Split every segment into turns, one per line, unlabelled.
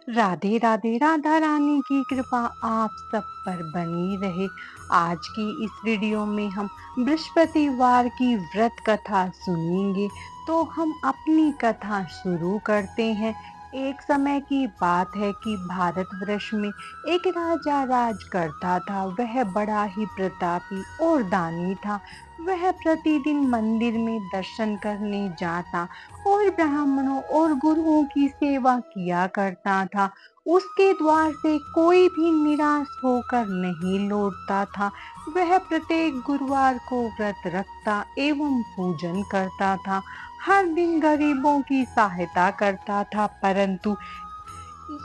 राधे राधे। राधा रानी की कृपा आप सब पर बनी रहे। आज की इस वीडियो में हम बृहस्पतिवार की व्रत कथा सुनेंगे। तो हम अपनी कथा शुरू करते हैं। एक समय की बात है कि भारतवर्ष में एक राजा राज करता था। वह बड़ा ही प्रतापी और दानी था। वह प्रतिदिन मंदिर में दर्शन करने जाता और ब्राह्मणों और गुरुओं की सेवा किया करता था। उसके द्वार से कोई भी निराश होकर नहीं लौटता था। वह प्रत्येक गुरुवार को व्रत रखता एवं पूजन करता था। हर दिन गरीबों की सहायता करता था, परंतु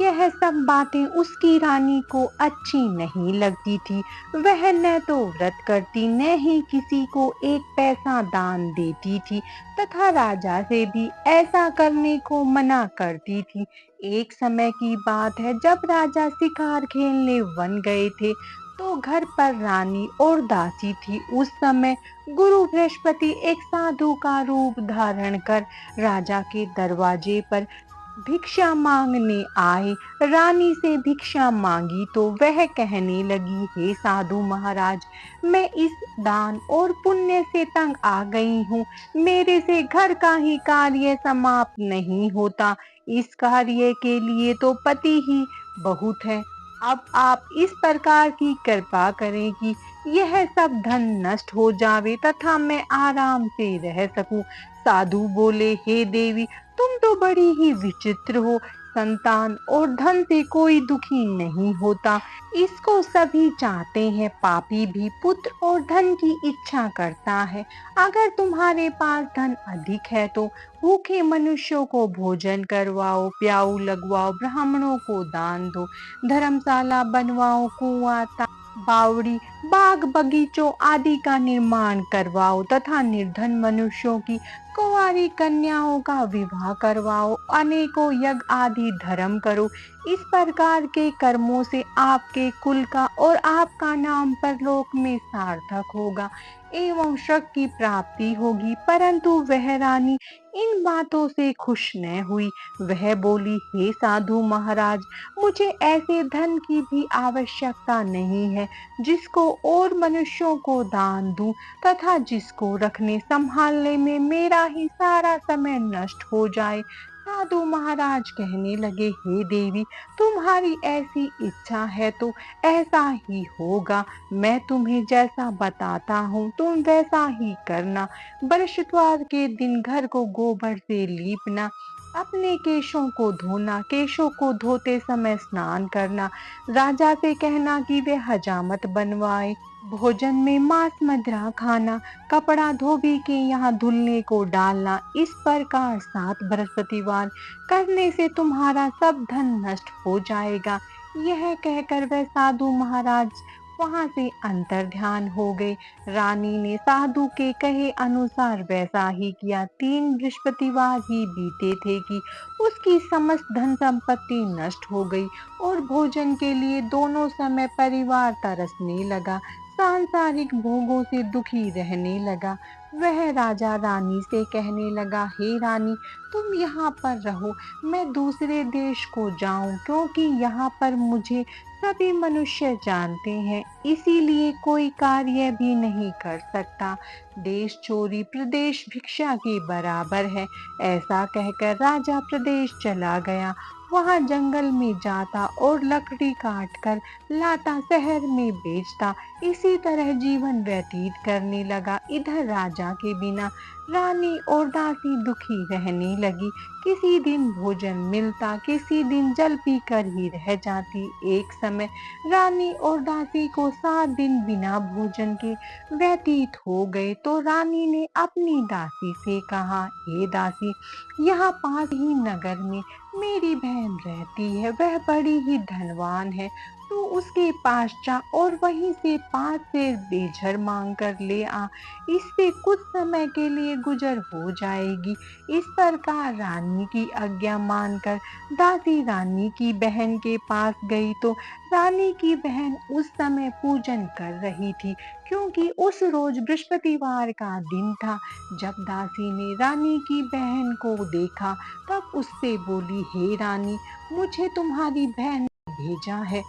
यह सब बातें उसकी रानी को अच्छी नहीं लगती थी। वह न तो व्रत करती, न ही किसी को एक पैसा दान देती थी तथा राजा से भी ऐसा करने को मना करती थी। एक समय की बात है, जब राजा शिकार खेलने वन गए थे तो घर पर रानी और दासी थी। उस समय गुरु बृहस्पति एक साधु का रूप धारण कर राजा के दरवाजे पर भिक्षा मांगने आए। रानी से भिक्षा मांगी तो वह कहने लगी, हे साधु महाराज, मैं इस दान और पुण्य से तंग आ गई हूँ। मेरे से घर का ही कार्य समाप्त नहीं होता। इस कार्य के लिए तो पति ही बहुत है। अब आप इस प्रकार की कृपा करें कि यह सब धन नष्ट हो जावे तथा मैं आराम से रह सकूं। साधु बोले, हे देवी, तुम तो बड़ी ही विचित्र हो। संतान और धन से कोई दुखी नहीं होता, इसको सभी चाहते हैं। पापी भी पुत्र और धन की इच्छा करता है। अगर तुम्हारे पास धन अधिक है तो भूखे मनुष्यों को भोजन करवाओ, प्याऊ लगवाओ, ब्राह्मणों को दान दो, धर्मशाला बनवाओ, कुआं, बावड़ी, बाग बगीचों आदि का निर्माण करवाओ तथा निर्धन मनुष्यों की कुंवारी कन्याओं का विवाह करवाओ, अनेकों यज्ञ आदि धर्म करो। इस प्रकार के कर्मों से आपके कुल का और आपका नाम परलोक में सार्थक होगा एवं स्वर्ग की प्राप्ति होगी। परंतु वह रानी इन बातों से खुश न हुई। वह बोली, हे साधु महाराज, मुझे ऐसे धन की भी आवश्यकता नहीं है जिसको और मनुष्यों को दान दूं तथा जिसको रखने संभालने में मेरा ही सारा समय नष्ट हो जाए। साधु महाराज कहने लगे, हे देवी, तुम्हारी ऐसी इच्छा है तो ऐसा ही होगा। मैं तुम्हें जैसा बताता हूँ तुम वैसा ही करना। बृहस्पतिवार के दिन घर को गोबर से लीपना, अपने केशों को धोना, केशों को धोते समय स्नान करना, राजा से कहना कि वे हजामत बनवाए, भोजन में मांस मदिरा खाना, कपड़ा धोबी के यहाँ धुलने को डालना। इस प्रकार 7 बृहस्पतिवार करने से तुम्हारा सब धन नष्ट हो जाएगा। यह कहकर वह साधु महाराज वहां से अंतर ध्यान हो गए। रानी ने साधु के कहे अनुसार वैसा ही किया। 3 बृहस्पतिवार ही बीते थे कि उसकी समस्त धन संपत्ति नष्ट हो गई और भोजन के लिए दोनों समय परिवार तरसने लगा, सांसारिक भोगों से दुखी रहने लगा। वह राजा रानी से कहने लगा, हे रानी, तुम यहाँ पर रहो, मैं दूसरे देश को जाऊं, क्योंकि यहाँ पर मुझे सभी मनुष्य जानते हैं, इसीलिए कोई कार्य भी नहीं कर सकता। देश चोरी प्रदेश भिक्षा के बराबर है। ऐसा कहकर राजा प्रदेश चला गया। वहां जंगल में जाता और लकड़ी काट कर लाता, शहर में बेचता। इसी तरह जीवन व्यतीत करने लगा। इधर राजा के बिना रानी और दासी दुखी रहने लगी। किसी दिन भोजन मिलता, किसी दिन जल पीकर ही रह जाती। एक समय रानी और दासी को 7 दिन बिना भोजन के व्यतीत हो गए तो रानी ने अपनी दासी से कहा, हे दासी, यहाँ पास ही नगर में मेरी बहन रहती है। वह बड़ी ही धनवान है। तू उसके पास जा और वहीं से 5 सेर बेझर मांग कर ले आ, इससे कुछ समय के लिए गुजर हो जाएगी। इस प्रकार रानी की आज्ञा मानकर दासी रानी की बहन के पास गई तो रानी की बहन उस समय पूजन कर रही थी, क्योंकि उस रोज बृहस्पतिवार का दिन था। जब दासी ने रानी की बहन को देखा तब उससे बोली, हे रानी, मुझे तुम्हारी बहन ने भेजा है,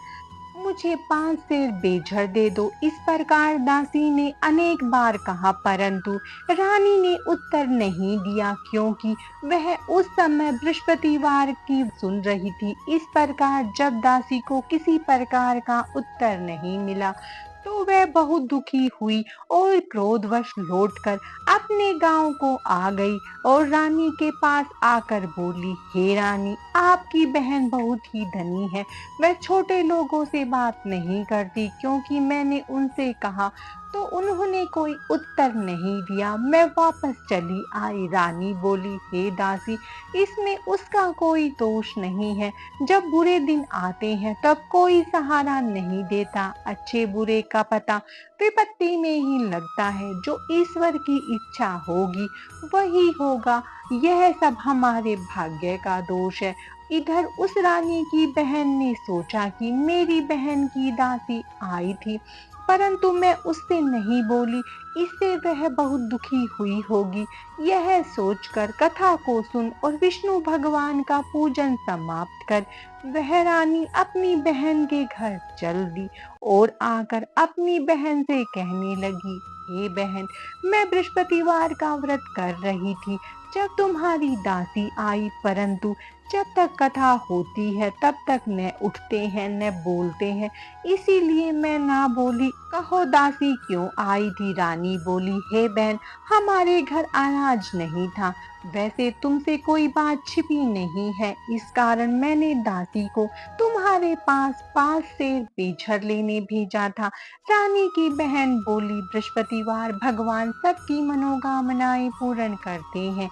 मुझे 5 सेर बेझर दे दो। इस प्रकार दासी ने अनेक बार कहा, परंतु रानी ने उत्तर नहीं दिया, क्योंकि वह उस समय बृहस्पतिवार की सुन रही थी। इस प्रकार जब दासी को किसी प्रकार का उत्तर नहीं मिला तो वह बहुत दुखी हुई और क्रोधवश लौटकर अपने गांव को आ गई और रानी के पास आकर बोली, हे रानी, आपकी बहन बहुत ही धनी है, वह छोटे लोगों से बात नहीं करती, क्योंकि मैंने उनसे कहा तो उन्होंने कोई उत्तर नहीं दिया, मैं वापस चली आई। रानी बोली, हे दासी, इसमें उसका कोई दोष नहीं है। जब बुरे दिन आते हैं तब कोई सहारा नहीं देता। अच्छे बुरे का पता विपत्ति में ही लगता है। जो ईश्वर की इच्छा होगी वही होगा। यह सब हमारे भाग्य का दोष है। इधर उस रानी की बहन ने सोचा कि मेरी बहन की दासी आई थी, परंतु मैं उससे नहीं बोली, इससे वह बहुत दुखी हुई होगी। यह सोचकर कथा को सुन और विष्णु भगवान का पूजन समाप्त कर वह रानी अपनी बहन के घर चल दी और आकर अपनी बहन से कहने लगी, हे बहन, मैं बृहस्पतिवार का व्रत कर रही थी जब तुम्हारी दासी आई, परंतु जब तक कथा होती है तब तक न उठते हैं न बोलते हैं, इसीलिए मैं ना बोली। कहो दासी क्यों आई थी? रानी बोली, हे बहन, हमारे घर अनाज नहीं था। वैसे तुमसे कोई बात छिपी नहीं है, इस कारण मैंने दासी को तुम्हारे पास 5 सेर बेझर लेने भेजा था। रानी की बहन बोली, बृहस्पतिवार भगवान सबकी मनोकामनाएं पूर्ण करते हैं।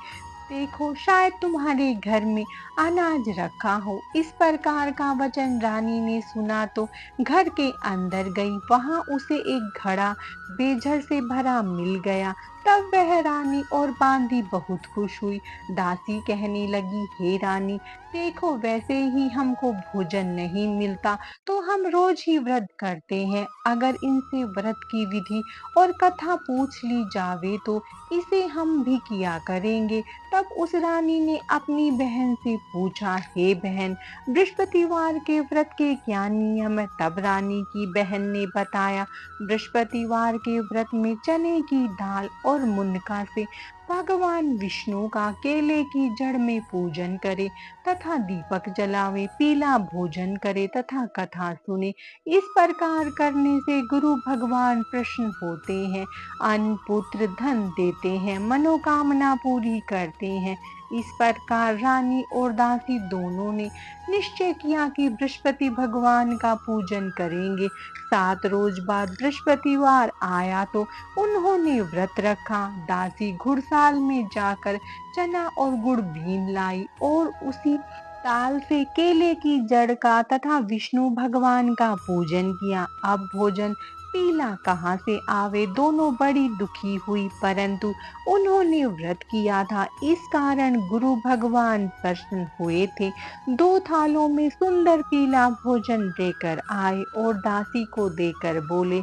देखो, शायद तुम्हारे घर में अनाज रखा हो। इस प्रकार का वचन रानी ने सुना तो घर के अंदर गई। वहां उसे एक घड़ा बेझर से भरा मिल गया। तब वह रानी और बांदी बहुत खुश हुई। दासी कहने लगी, हे रानी, देखो, वैसे ही हमको भोजन नहीं मिलता तो हम रोज ही व्रत करते हैं। अगर इनसे व्रत की विधि और कथा पूछ ली जावे तो इसे हम भी किया करेंगे। तब उस रानी ने अपनी बहन से पूछा, हे बहन, बृहस्पतिवार के व्रत के क्या नियम है? तब रानी की बहन ने बताया, बृहस्पतिवार के व्रत में चने की दाल और मुनका से भगवान विष्णु का केले की जड़ में पूजन करे तथा दीपक जलावे, पीला भोजन करे तथा कथा सुने। इस प्रकार करने से गुरु भगवान प्रसन्न होते हैं, अन्न पुत्र धन देते हैं, मनोकामना पूरी करते हैं। इस प्रकार रानी और दासी दोनों ने निश्चय किया कि बृहस्पति भगवान का पूजन करेंगे। 7 रोज बाद बृहस्पतिवार आया तो उन्होंने व्रत रखा। दासी घुड़साल में जाकर चना और गुड़ बीन लाई और उसी ताल से केले की जड़ का तथा विष्णु भगवान का पूजन किया। अब भोजन पीला कहाँ से आवे? दोनों बड़ी दुखी हुई, परंतु उन्होंने व्रत किया था, इस कारण गुरु भगवान प्रसन्न हुए थे। 2 थालों में सुंदर पीला भोजन लेकर आए और दासी को देकर बोले,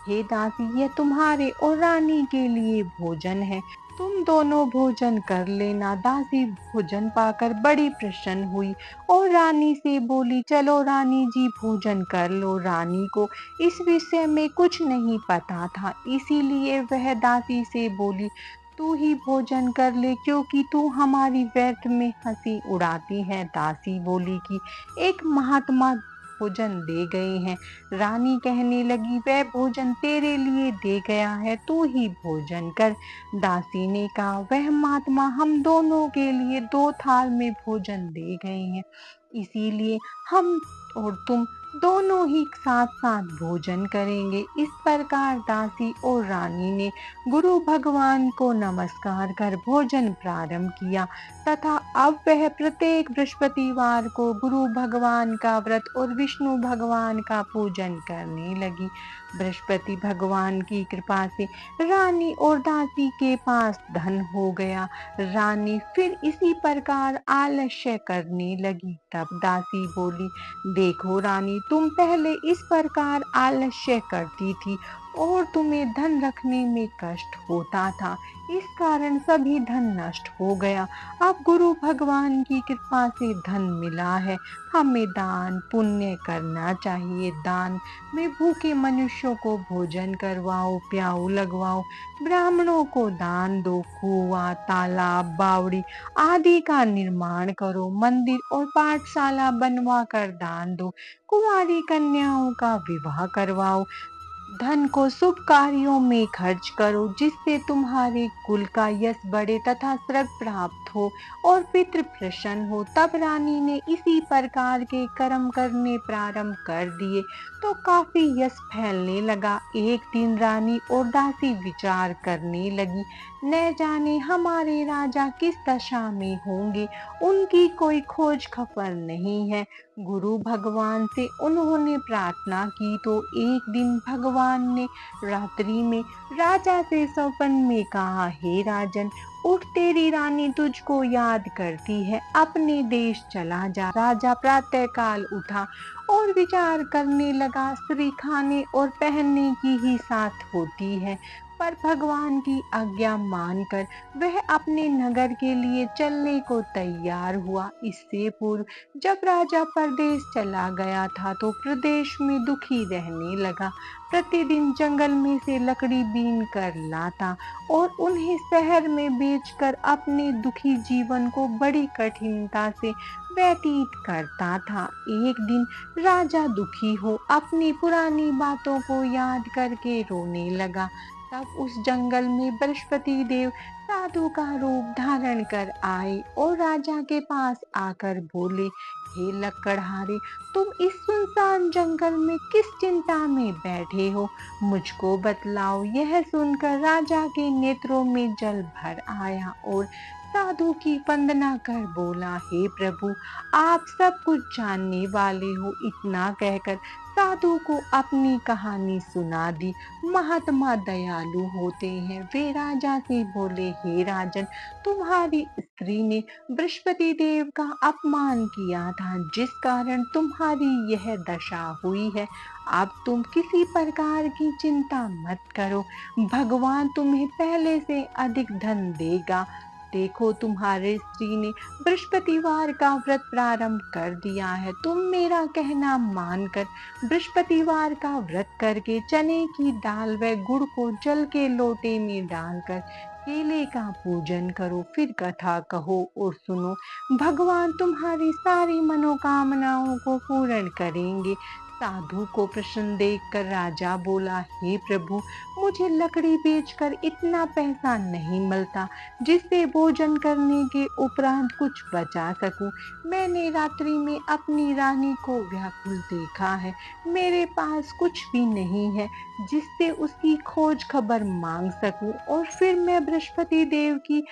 हे दासी, यह तुम्हारे और रानी के लिए भोजन है, तुम दोनों भोजन कर लेना। दासी भोजन पाकर बड़ी प्रसन्न हुई और रानी से बोली, चलो रानी जी, भोजन कर लो। रानी को इस विषय में कुछ नहीं पता था, इसीलिए वह दासी से बोली, तू ही भोजन कर ले, क्योंकि तू हमारी व्यर्थ में हंसी उड़ाती है। दासी बोली कि एक महात्मा भोजन दे गए हैं। रानी कहने लगी, वह भोजन तेरे लिए दे गया है, तू ही भोजन कर। दासी ने कहा, वह महात्मा हम दोनों के लिए 2 थाल में भोजन दे गए हैं, इसीलिए हम और तुम दोनों ही साथ साथ भोजन करेंगे। इस प्रकार दासी और रानी ने गुरु भगवान को नमस्कार कर भोजन प्रारंभ किया तथा अब वह प्रत्येक बृहस्पतिवार को गुरु भगवान का व्रत और विष्णु भगवान का पूजन करने लगी। बृहस्पति भगवान की कृपा से रानी और दासी के पास धन हो गया। रानी फिर इसी प्रकार आलस्य करने लगी। तब दासी बोली, देखो रानी, तुम पहले इस प्रकार आलस्य करती थी और तुम्हें धन रखने में कष्ट होता था, इस कारण सभी धन नष्ट हो गया। अब गुरु भगवान की कृपा से धन मिला है, हमें दान पुण्य करना चाहिए। दान में भूखे मनुष्यों को भोजन करवाओ, प्याऊ लगवाओ, ब्राह्मणों को दान दो, कुआं, तालाब, बावड़ी आदि का निर्माण करो, मंदिर और पाठशाला बनवा कर दान दो, कुंवारी कन्याओं का विवाह करवाओ, धन को शुभ कार्यों में खर्च करो, जिससे तुम्हारे कुल का यश बढ़े तथा स्वर्ग प्राप्त हो और पितृ प्रसन्न हो। तब रानी ने इसी प्रकार के कर्म करने प्रारंभ कर दिए तो काफी यश फैलने लगा। एक दिन रानी और दासी विचार करने लगी, न जाने हमारे राजा किस दशा में होंगे, उनकी कोई खोज खबर नहीं है। गुरु भगवान से उन्होंने प्रार्थना की तो एक दिन भगवान ने रात्रि में राजा से स्वप्न में कहा, हे राजन, उठ, तेरी रानी तुझको याद करती है, अपने देश चला जा। राजा प्रातःकाल उठा और विचार करने लगा, स्त्री खाने और पहनने की ही साथ होती है, पर भगवान की आज्ञा मानकर वह अपने नगर के लिए चलने को तैयार हुआ। इससे पूर्व जब राजा परदेश चला गया था तो प्रदेश में दुखी रहने लगा। प्रतिदिन जंगल में से लकड़ी बीन कर लाता और उन्हें शहर में बेचकर अपने दुखी जीवन को बड़ी कठिनता से व्यतीत करता था। एक दिन राजा दुखी हो अपनी पुरानी बातों को याद करके रोने लगा। तब उस जंगल में बृहस्पति देव साधु का रूप धारण कर आए और राजा के पास आकर बोले, हे लकड़हारे, तुम इस सुनसान जंगल में किस चिंता में बैठे हो, मुझको बतलाओ। यह सुनकर राजा के नेत्रों में जल भर आया और साधु की वंदना कर बोला, हे प्रभु, आप सब कुछ जानने वाले हो। इतना कहकर साधु को अपनी कहानी सुना दी। महात्मा दयालु होते हैं। वे राजा से बोले, हे राजन, तुम्हारी स्त्री ने बृहस्पति देव का अपमान किया था, जिस कारण तुम्हारी यह दशा हुई है। अब तुम किसी प्रकार की चिंता मत करो, भगवान तुम्हें पहले से अधिक धन देगा। देखो, तुम्हारे स्त्री ने बृहस्पतिवार का व्रत प्रारंभ कर दिया है। तुम मेरा कहना मानकर बृहस्पतिवार का व्रत करके चने की दाल व गुड़ को जल के लोटे में डालकर केले का पूजन करो, फिर कथा कहो और सुनो। भगवान तुम्हारी सारी मनोकामनाओं को पूर्ण करेंगे। साधु को प्रसन्न देखकर राजा बोला, हे प्रभु, मुझे लकड़ी बेचकर इतना पैसा नहीं मिलता जिससे भोजन करने के उपरांत कुछ बचा सकूं। मैंने रात्रि में अपनी रानी को व्याकुल देखा है, मेरे पास कुछ भी नहीं है जिससे उसकी खोज खबर मांग सकूं, और फिर मैं बृहस्पति देव की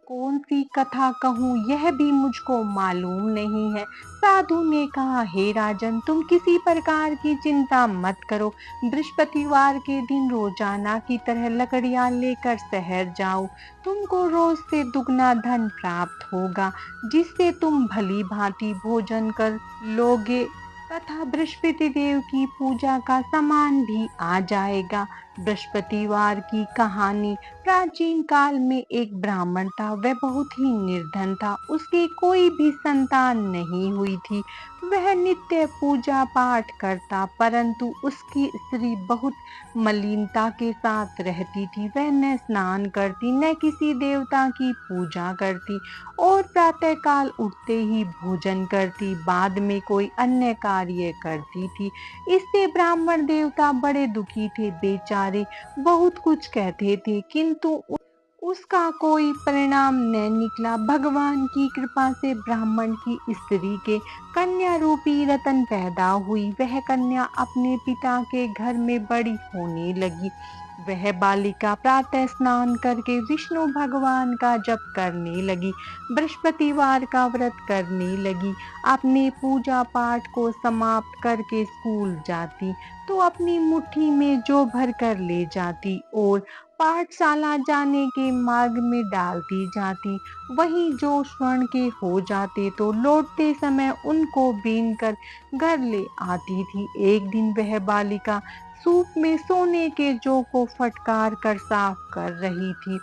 कौन सी कथा कहूँ यह भी मुझको मालूम नहीं है। साधु ने कहा, हे राजन, तुम किसी प्रकार की चिंता मत करो। बृहस्पतिवार के दिन रोजाना की तरह लकड़ियां लेकर शहर जाओ। तुमको रोज से दुगना धन प्राप्त होगा, जिससे तुम भली भांति भोजन कर लोगे तथा बृहस्पति देव की पूजा का सामान भी आ जाएगा। बृहस्पतिवार की कहानी। प्राचीन काल में एक ब्राह्मण था, वह बहुत ही निर्धन था, उसकी कोई भी संतान नहीं हुई थी। वह नित्य पूजा पाठ करता, परंतु उसकी स्त्री बहुत मलिनता के साथ रहती थी। वह न स्नान करती, न किसी देवता की पूजा करती और प्रातःकाल उठते ही भोजन करती, बाद में कोई अन्य कार्य करती थी। इससे ब्राह्मण देवता बड़े दुखी थे। बेचारे बहुत कुछ कहते थे, किंतु उसका कोई परिणाम न निकला। भगवान की कृपा से ब्राह्मण की स्त्री के कन्या रूपी रतन पैदा हुई। वह कन्या अपने पिता के घर में बड़ी होने लगी। वह बालिका प्रातः स्नान करके विष्णु भगवान का जप करने लगी, बृहस्पतिवार का व्रत करने लगी। अपने पूजा पाठ को समाप्त करके स्कूल जाती तो अपनी मुट्ठी में जौ भर कर ले जाती और पाठशाला जाने के मार्ग में डालती जाती। वहीं जो स्वर्ण के हो जाते तो लौटते समय उनको बीन कर घर ले आती थी। एक दिन वह बालिका सूप में सोने के जौ को फटकार कर साफ कर रही थी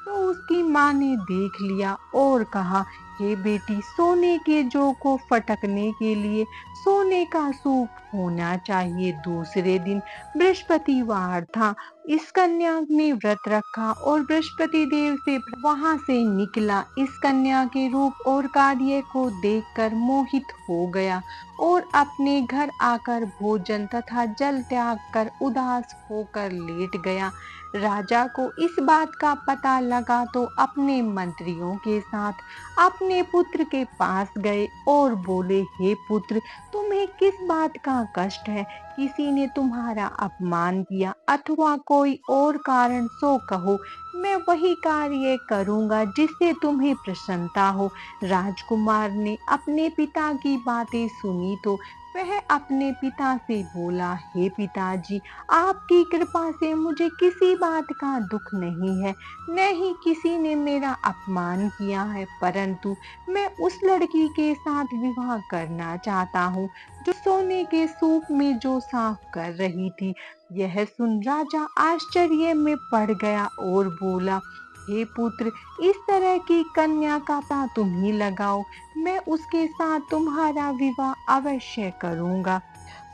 तो उसकी माँ ने देख लिया और कहा, हे बेटी, सोने के जौ को फटकने के लिए सोने का सूप होना चाहिए। दूसरे दिन बृहस्पतिवार था। इस कन्या ने व्रत रखा और बृहस्पति देव से वहां से निकला। इस कन्या के रूप और कार्य को देखकर मोहित हो गया और अपने घर आकर भोजन तथा जल त्याग कर उदास होकर लेट गया। राजा को इस बात का पता लगा तो अपने मंत्रियों के साथ अपने पुत्र के पास गए और बोले, हे पुत्र, तुम्हें किस बात का कष्ट है? किसी ने तुम्हारा अपमान किया अथवा कोई और कारण सो कहो, मैं वही कार्य करूंगा जिससे तुम्हें प्रसन्नता हो। राजकुमार ने अपने पिता की बातें सुनी तो वह अपने पिता से बोला, हे पिताजी, आपकी कृपा से मुझे किसी बात का दुख नहीं है, न ही किसी ने मेरा अपमान किया है, परंतु मैं उस लड़की के साथ विवाह करना चाहता हूँ जो सोने के सूप में जो साफ कर रही थी। यह सुन राजा आश्चर्य में पड़ गया और बोला, हे पुत्र, इस तरह की कन्या का पता तुम ही लगाओ, मैं उसके साथ तुम्हारा विवाह अवश्य करूंगा।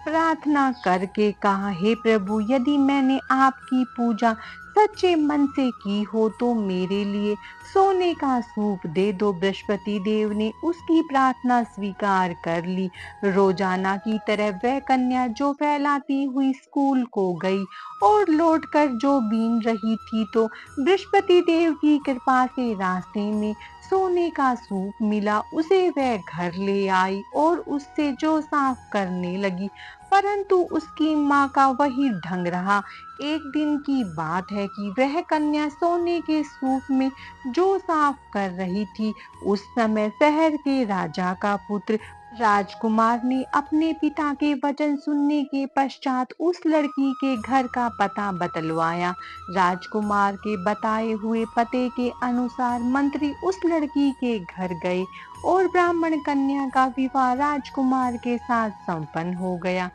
प्रार्थना करके कहा, हे प्रभु, यदि मैंने आपकी पूजा सच्चे मन से की हो तो मेरे लिए सोने का सूप दे दो। बृहस्पति देव ने उसकी प्रार्थना स्वीकार कर ली। रोजाना की तरह वह कन्या जो फैलाती हुई स्कूल को गई और लौटकर जो बीन रही थी तो बृहस्पति देव की कृपा से रास्ते में सोने का सूप मिला। उसे वह घर ले आई और उससे जो साफ करने लगी, परंतु उसकी माँ का वही ढंग रहा। एक दिन की बात है कि वह कन्या सोने के सूप में जो साफ कर रही थी। उस समय शहर के राजा का पुत्र राजकुमार ने अपने पिता के वचन सुनने के पश्चात उस लड़की के घर का पता बतलवाया। राजकुमार के बताए हुए पते के अनुसार मंत्री उस लड़की के घर गए और ब्राह्मण कन्या का विवाह राजकुमार के साथ संपन्न हो गया।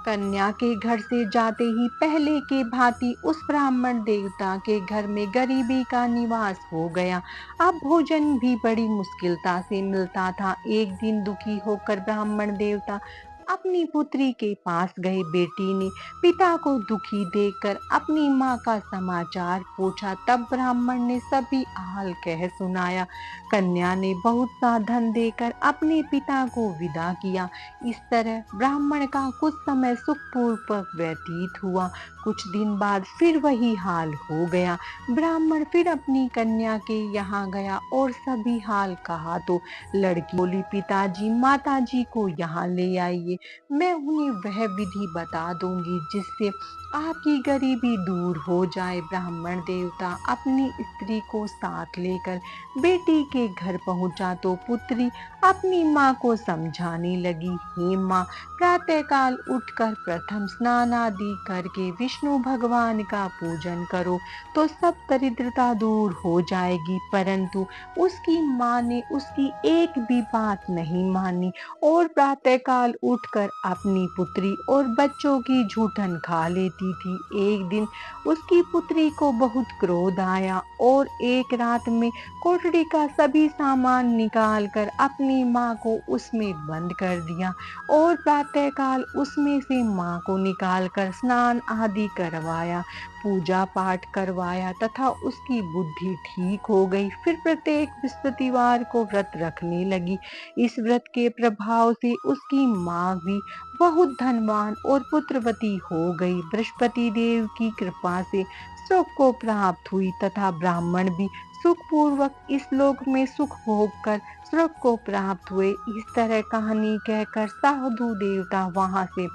कन्या के घर से जाते ही पहले के भांति उस ब्राह्मण देवता के घर में गरीबी का निवास हो गया। अब भोजन भी बड़ी मुश्किलता से मिलता था। एक दिन दुखी होकर ब्राह्मण देवता अपनी पुत्री के पास गए। बेटी ने पिता को दुखी देखकर अपनी माँ का समाचार पूछा। तब ब्राह्मण ने सभी हाल कह सुनाया। कन्या ने बहुत सा धन देकर अपने पिता को विदा किया। इस तरह ब्राह्मण का कुछ समय सुखपूर्वक व्यतीत हुआ। कुछ दिन बाद फिर वही हाल हो गया। ब्राह्मण फिर अपनी कन्या के यहाँ गया और सभी हाल कहा तो लड़की बोली, पिताजी, माताजी को यहाँ ले आइए, मैं उन्हें वह विधि बता दूंगी जिससे आपकी गरीबी दूर हो जाए। ब्राह्मण देवता अपनी स्त्री को साथ लेकर बेटी के घर पहुंचा तो पुत्री अपनी माँ को समझाने लगी, हे माँ, प्रातःकाल उठकर प्रथम स्नान आदि करके विष्णु भगवान का पूजन करो तो सब दरिद्रता दूर हो जाएगी। परंतु उसकी माँ ने उसकी एक भी बात नहीं मानी और प्रातःकाल उठकर अपनी पुत्री और बच्चों की जूठन खा लेती थी। एक दिन उसकी पुत्री को बहुत क्रोध आया और एक रात में कोठरी का सभी सामान निकाल कर अपनी माँ को उसमें बंद कर दिया और प्रातःकाल उसमें से माँ को निकाल कर स्नान आदि करवाया, पूजा पाठ करवाया तथा उसकी बुद्धि ठीक हो गई। फिर प्रत्येक बृहस्पतिवार को व्रत रखने लगी। इस व्रत के प्रभाव से उसकी माँ भी बहुत धनवान और पुत्रवती हो गई। बृहस्पति देव की कृपा से सुख को प्राप्त हुई तथा ब्राह्मण भी सुखपूर्वक इस लोक में सुख भोग कर स्वर्ग को प्राप्त हुए। इस तरह कहानी कहकर साधु देवता वहां से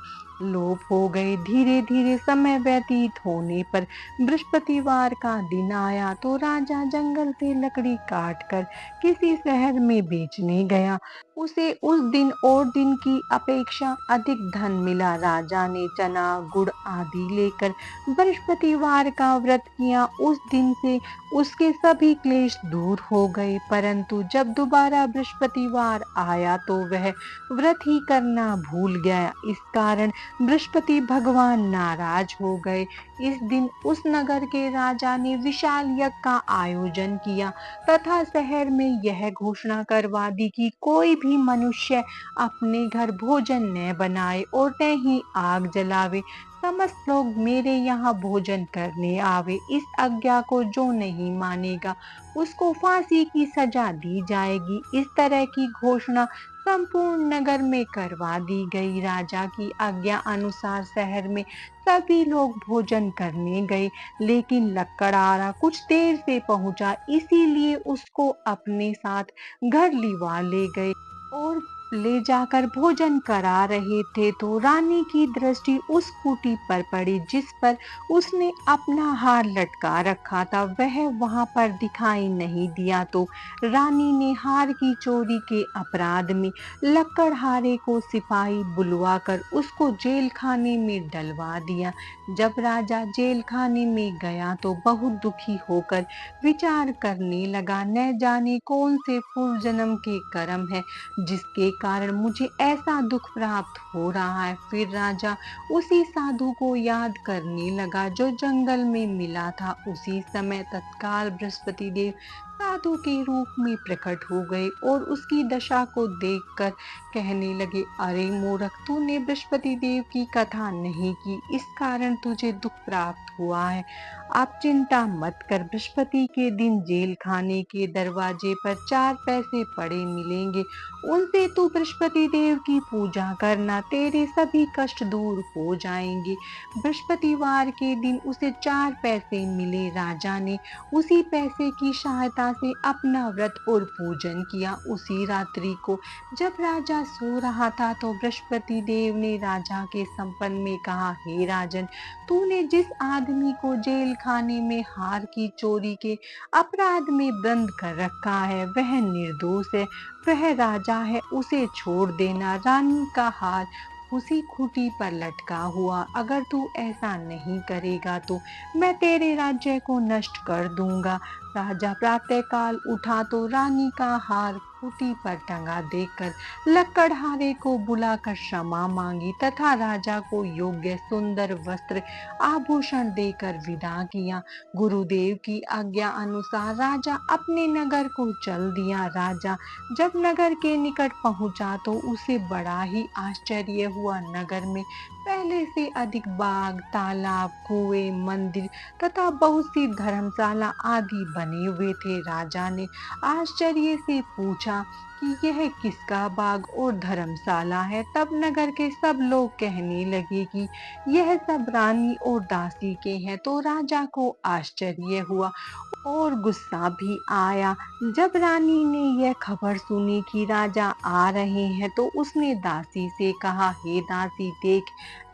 लोप हो गए। धीरे धीरे समय व्यतीत होने पर बृहस्पतिवार का दिन आया तो राजा जंगल से लकड़ी काट कर किसी शहर में बेचने गया। उसे उस दिन और दिन की अपेक्षा अधिक धन मिला। राजा ने चना गुड़ आदि लेकर बृहस्पतिवार का व्रत किया। उस दिन से उसके सभी क्लेश दूर हो गए। परंतु जब दोबारा बृहस्पतिवार आया तो वह व्रत ही करना भूल गया। इस कारण बृहस्पति भगवान नाराज हो गए। इस दिन उस नगर के राजा ने विशाल यज्ञ का आयोजन किया तथा शहर में यह घोषणा करवा दी कि कोई भी मनुष्य अपने घर भोजन न बनाए और न ही आग जलावे। समस्त लोग मेरे यहाँ भोजन करने आवे। इस आज्ञा को जो नहीं मानेगा उसको फांसी की सजा दी जाएगी। इस तरह की घोषणा संपूर्ण नगर में करवा दी गई। राजा की आज्ञा अनुसार शहर में सभी लोग भोजन करने गए, लेकिन लकड़हारा कुछ देर से पहुंचा, इसीलिए उसको अपने साथ घर लिवा ले गए और ले जाकर भोजन करा रहे थे तो रानी की दृष्टि उस खूंटी पर पड़ी जिस पर उसने अपना हार लटका रखा था। वह वहां पर दिखाई नहीं दिया तो रानी ने हार की चोरी के अपराध में लकड़हारे को सिपाही बुलवाकर उसको जेल खाने में डलवा दिया। जब राजा जेल खाने में गया तो बहुत दुखी होकर विचार करने लगा, न जाने कौन से पूर्व जन्म के कर्म है जिसके कारण मुझे ऐसा दुख प्राप्त हो रहा है। फिर राजा उसी साधु को याद करने लगा जो जंगल में मिला था। उसी समय तत्काल बृहस्पति देव साधु के रूप में प्रकट हो गए और उसकी दशा को देखकर कहने लगे, अरे मूर्ख, तूने बृहस्पति देव की कथा नहीं की, इस कारण तुझे दुख प्राप्त हुआ है। आप चिंता मत कर, बृहस्पति के दिन जेल खाने के दरवाजे पर 4 पैसे पड़े मिलेंगे, उनसे तू बृहस्पति देव की पूजा करना, तेरे सभी कष्ट दूर हो जाएंगे। बृहस्पतिवार के दिन उसे 4 पैसे मिले। राजा ने उसी पैसे की सहायता से अपना व्रत और पूजन किया। उसी रात्रि को जब राजा सो रहा था तो बृहस्पति देव ने राजा के संपन में कहा, हे राजन, तूने जिस आदमी को जेल खाने में हार की चोरी के अपराध में बंद कर रखा है वह निर्दोष है, वह राजा है, उसे छोड़ देना। रानी का हार उसी खूंटी पर लटका हुआ, अगर तू ऐसा नहीं करेगा तो मैं तेरे राज्य को नष्ट कर दूंगा। राजा प्रातःकाल उठा तो रानी का हार खूंटी पर टंगा देखकर लकड़हारे को बुलाकर क्षमा मांगी तथा राजा को योग्य सुंदर वस्त्र आभूषण देकर विदा किया। गुरुदेव की आज्ञा अनुसार राजा अपने नगर को चल दिया। राजा जब नगर के निकट पहुंचा तो उसे बड़ा ही आश्चर्य हुआ। नगर में पहले से अधिक बाग, तालाब, कुएं, मंदिर तथा बहुत सी धर्मशाला आदि बने हुए थे। राजा ने आश्चर्य से पूछा कि यह किसका बाग और धर्मशाला है। तब नगर के सब लोग कहने लगे कि यह सब रानी और दासी के हैं। तो राजा को आश्चर्य हुआ और गुस्सा भी आया। जब रानी ने यह खबर सुनी कि राजा आ रहे हैं तो उसने दासी से कहा, हे दासी, देख,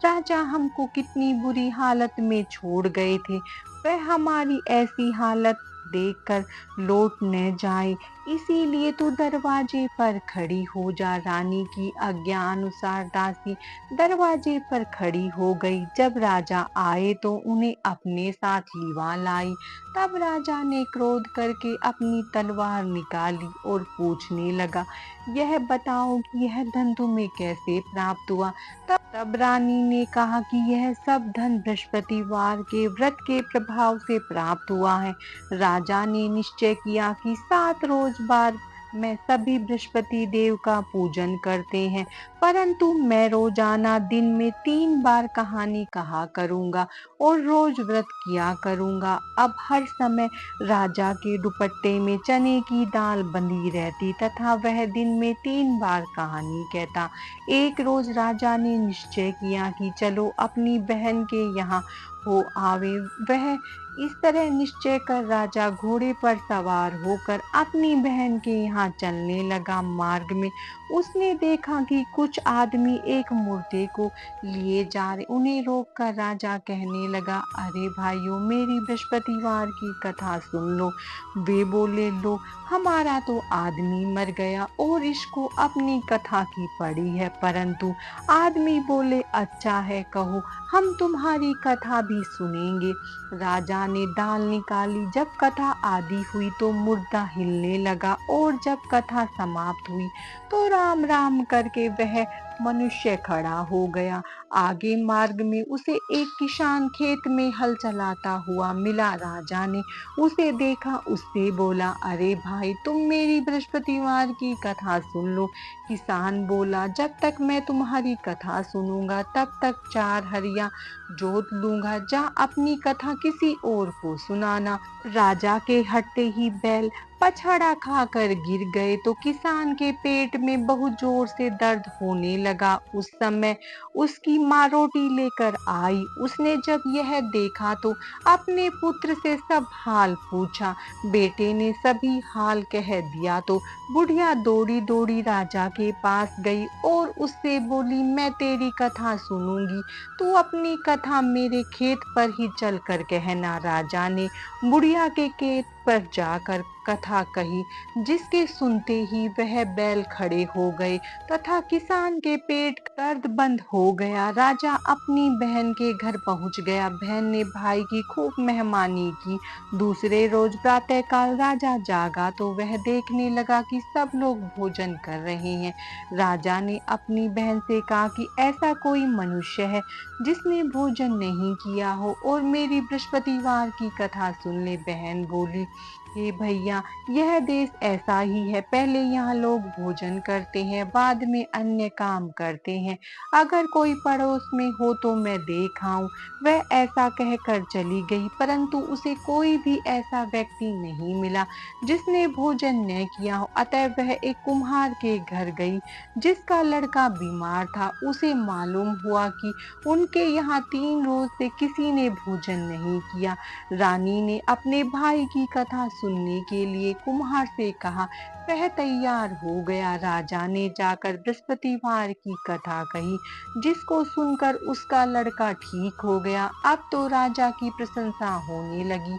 राजा हमको कितनी बुरी हालत में छोड़ गए थे, वह हमारी ऐसी हालत देखकर लौट न जाए, इसीलिए तू दरवाजे पर खड़ी हो जा। रानी की आज्ञा अनुसार दासी दरवाजे पर खड़ी हो गई। जब राजा आए तो उन्हें अपने साथ लिवा लाई। तब राजा ने क्रोध करके अपनी तलवार निकाली और पूछने लगा, यह बताओ कि यह धन तुम्हें कैसे प्राप्त हुआ। तब रानी ने कहा कि यह सब धन बृहस्पतिवार के व्रत के प्रभाव से प्राप्त हुआ है। राजा ने निश्चय किया कि 7 रोज बाद में सभी बृहस्पति देव का पूजन करते हैं परंतु मैं रोजाना दिन में 3 बार कहानी कहा करूंगा और रोज व्रत किया करूंगा। अब हर समय राजा के दुपट्टे में चने की दाल बंधी रहती तथा वह दिन में 3 बार कहानी कहता। एक रोज राजा ने निश्चय किया कि चलो अपनी बहन के यहाँ हो आवे। वह इस तरह निश्चय कर राजा घोड़े पर सवार होकर अपनी बहन के यहाँ चलने लगा। मार्ग में उसने देखा कि कुछ आदमी एक मुर्दे को लिए जा रहे। उन्हें रोककर राजा कहने लगा, अरे भाइयों, मेरी बृहस्पतिवार की कथा सुन लो। वे बोले, लो, हमारा तो आदमी मर गया और इसको अपनी कथा की पड़ी है। परंतु आदमी बोले, अच्छा है, कहो, हम तुम्हारी कथा भी सुनेंगे। राजा ने दाल निकाली। जब कथा आदि हुई तो मुर्दा हिलने लगा और जब कथा समाप्त हुई तो राम राम करके वह मनुष्य खड़ा हो गया। आगे मार्ग में उसे एक किसान खेत में हल चलाता हुआ मिला। राजा ने उसे देखा, उससे बोला, अरे भाई, तुम मेरी बृहस्पतिवार की कथा सुन लो। किसान बोला, जब तक मैं तुम्हारी कथा सुनूंगा तब तक 4 हरिया जोत लूंगा। जा अपनी कथा किसी और को सुनाना। राजा के हटते ही बैल पछाड़ा खाकर गिर गए तो किसान के पेट में बहुत जोर से दर्द होने लगा। उस समय उसकी माँ रोटी लेकर आई। उसने जब यह देखा तो अपने पुत्र से सब हाल पूछा। बेटे ने सभी हाल कह दिया तो बुढ़िया दौड़ी दौड़ी राजा के पास गई और उससे बोली, मैं तेरी कथा सुनूंगी, तू अपनी कथा मेरे खेत पर ही चल कर कहना। राजा ने बुढ़िया के खेत पर जाकर कथा कही, जिसके सुनते ही वह बैल खड़े हो गए तथा किसान के पेट दर्द बंद हो गया। राजा अपनी बहन के घर पहुंच गया। बहन ने भाई की खूब मेहमानी की। दूसरे रोज प्रातःकाल राजा जागा तो वह देखने लगा कि सब लोग भोजन कर रहे हैं। राजा ने अपनी बहन से कहा कि ऐसा कोई मनुष्य है जिसने भोजन नहीं किया हो और मेरी बृहस्पतिवार की कथा सुन ले। बहन बोली, हे भैया, यह देश ऐसा ही है। पहले यहाँ लोग भोजन करते हैं, बाद में अन्य काम करते हैं। अगर कोई पड़ोस में हो तो मैं देख आऊं। वह ऐसा कहकर चली गई, परंतु उसे कोई भी ऐसा व्यक्ति नहीं मिला जिसने भोजन न किया हो। अतः वह एक कुम्हार के घर गई जिसका लड़का बीमार था। उसे मालूम हुआ कि उनके यहाँ 3 रोज से किसी ने भोजन नहीं किया। रानी ने अपने भाई की कथा सुनने के लिए कुम्हार से कहा। वह तैयार हो गया। राजा ने जाकर बृहस्पतिवार की कथा कही, जिसको सुनकर उसका लड़का ठीक हो गया। अब तो राजा की प्रशंसा होने लगी।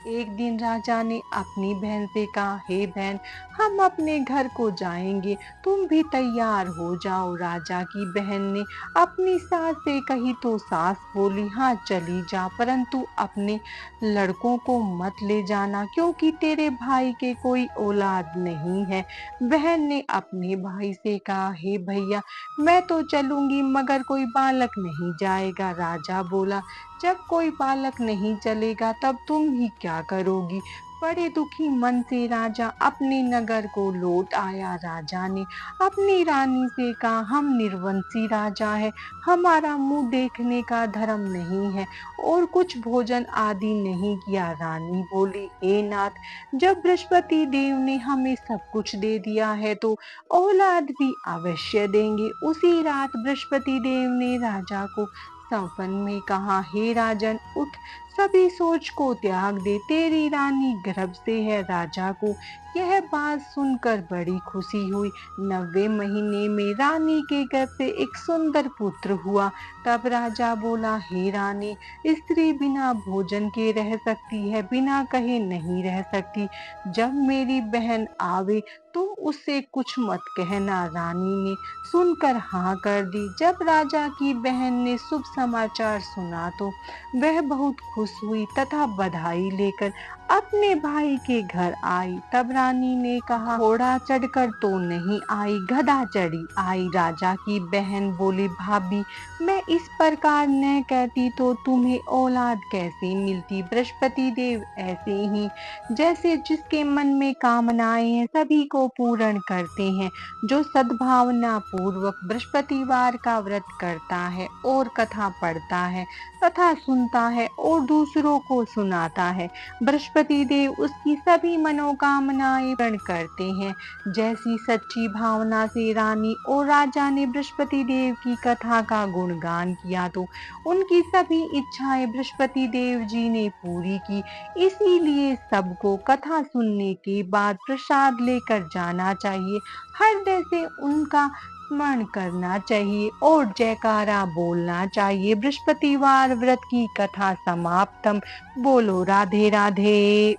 एक दिन राजा ने अपनी बहन से कहा, हे बहन, हम अपने घर को जाएंगे, तुम भी तैयार हो जाओ। राजा की बहन ने अपनी सास से कही तो सास बोली, हाँ, चली जा, परंतु अपने लड़कों को मत ले जाना, क्योंकि तेरे भाई के कोई औलाद नहीं है। बहन ने अपने भाई से कहा, हे भैया, मैं तो चलूंगी मगर कोई बालक नहीं जाएगा। राजा बोला, जब कोई बालक नहीं चलेगा तब तुम ही क्या करोगी। बड़े दुखी मन से राजा अपने नगर को लौट आया। राजा ने अपनी रानी से कहा, हम निर्वंशी राजा है, हमारा मुंह देखने का धर्म नहीं है और कुछ भोजन आदि नहीं किया। रानी बोली, हे नाथ, जब बृहस्पति देव ने हमें सब कुछ दे दिया है तो औलाद भी अवश्य देंगे। उसी रात बृहस्पति देव ने राजा को सपन में कहा, हे राजन, उठ, सभी सोच को त्याग दे, तेरी रानी गर्भ से है। राजा को यह बात सुनकर बड़ी खुशी हुई। 90 महीने में रानी के गर्भ से एक सुंदर पुत्र हुआ। तब राजा बोला, हे रानी, स्त्री बिना भोजन के रह सकती है, बिना कहे नहीं रह सकती। जब मेरी बहन आवे तुम उससे कुछ मत कहना। रानी ने सुनकर हाँ कर दी। जब राजा की बहन ने शुभ समाचार सुना तो वह बहुत खुश हुई तथा बधाई लेकर अपने भाई के घर आई। तब रानी ने कहा, घोड़ा चढ़कर तो नहीं आई, गधा चढ़ी आई। राजा की बहन बोली, भाभी मैं इस प्रकार न कहती तो तुम्हें औलाद कैसे मिलती। बृहस्पति देव ऐसे ही जैसे जिसके मन में कामनाएं हैं सभी को पूर्ण करते हैं। जो सद्भावना पूर्वक बृहस्पतिवार का व्रत करता है और कथा पढ़ता है, कथा सुनता है और दूसरों को सुनाता है, बृहस्पति देव उसकी सभी मनोकामनाएं पूर्ण करते हैं। जैसी सच्ची भावना से रानी और राजा ने बृहस्पति देव की कथा का गुणगान किया तो उनकी सभी इच्छाएं बृहस्पति देव जी ने पूरी की। इसीलिए सबको कथा सुनने के बाद प्रसाद लेकर जाना चाहिए, हृदय से उनका स्मरण करना चाहिए और जयकारा बोलना चाहिए। बृहस्पतिवार व्रत की कथा समाप्तम। बोलो राधे राधे।